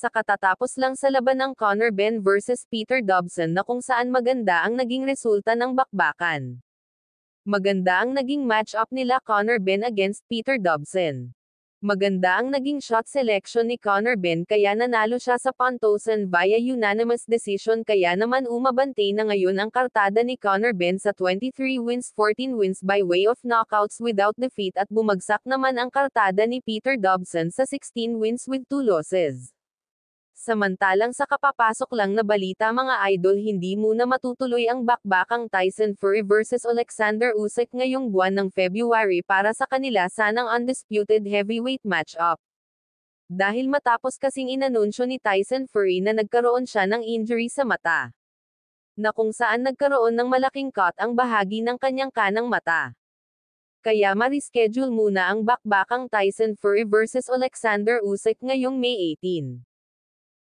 Sa katatapos lang sa laban ng Conor Benn versus Peter Dobson na kung saan maganda ang naging resulta ng bakbakan. Maganda ang naging match-up nila Conor Benn against Peter Dobson. Maganda ang naging shot selection ni Conor Benn kaya nanalo siya sa puntosan via unanimous decision kaya naman umabante na ngayon ang kartada ni Conor Benn sa 23 wins 14 wins by way of knockouts without defeat at bumagsak naman ang kartada ni Peter Dobson sa 16 wins with 2 losses. Samantalang sa kapapasok lang na balita mga idol hindi muna matutuloy ang bakbakang Tyson Fury versus Alexander Usyk ngayong buwan ng February para sa kanila sanang undisputed heavyweight matchup. Dahil matapos kasing inanunsyo ni Tyson Fury na nagkaroon siya ng injury sa mata. Na kung saan nagkaroon ng malaking cut ang bahagi ng kanyang kanang mata. Kaya ma-reschedule muna ang bakbakang Tyson Fury versus Alexander Usyk ngayong May 18.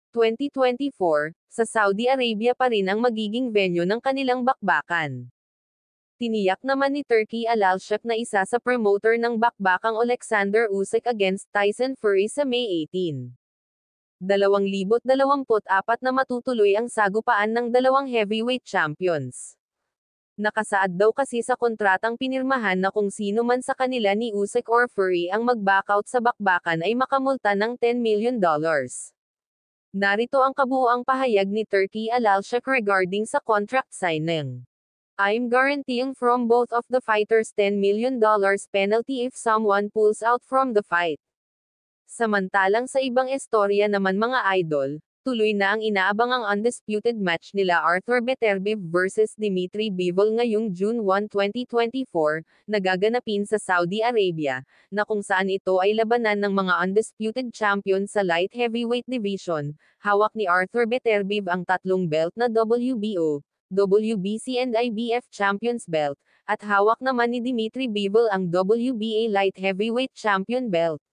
2024, sa Saudi Arabia pa rin ang magiging venue ng kanilang bakbakan. Tiniyak naman ni Turki Al-Alshak na isa sa promoter ng bakbakang Alexander Usyk against Tyson Fury sa May 18. 2024 na matutuloy ang sagupaan ng dalawang heavyweight champions. Nakasaad daw kasi sa kontratang pinirmahan na kung sino man sa kanila ni Usyk or Fury ang mag-backout sa bakbakan ay makamulta ng $10 million. Narito ang kabuuang pahayag ni Turki Al-Alshak regarding sa contract signing. I'm guaranteeing from both of the fighters $10 million penalty if someone pulls out from the fight. Samantalang sa ibang istorya naman mga idol, tuloy na ang inaabangang undisputed match nila Arthur Beterbiev versus Dimitri Bivol ngayong June 1, 2024, nagaganapin sa Saudi Arabia, na kung saan ito ay labanan ng mga undisputed champion sa light heavyweight division. Hawak ni Arthur Beterbiev ang tatlong belt na WBO, WBC and IBF Champions Belt, at hawak naman ni Dimitri Bivol ang WBA Light Heavyweight Champion Belt.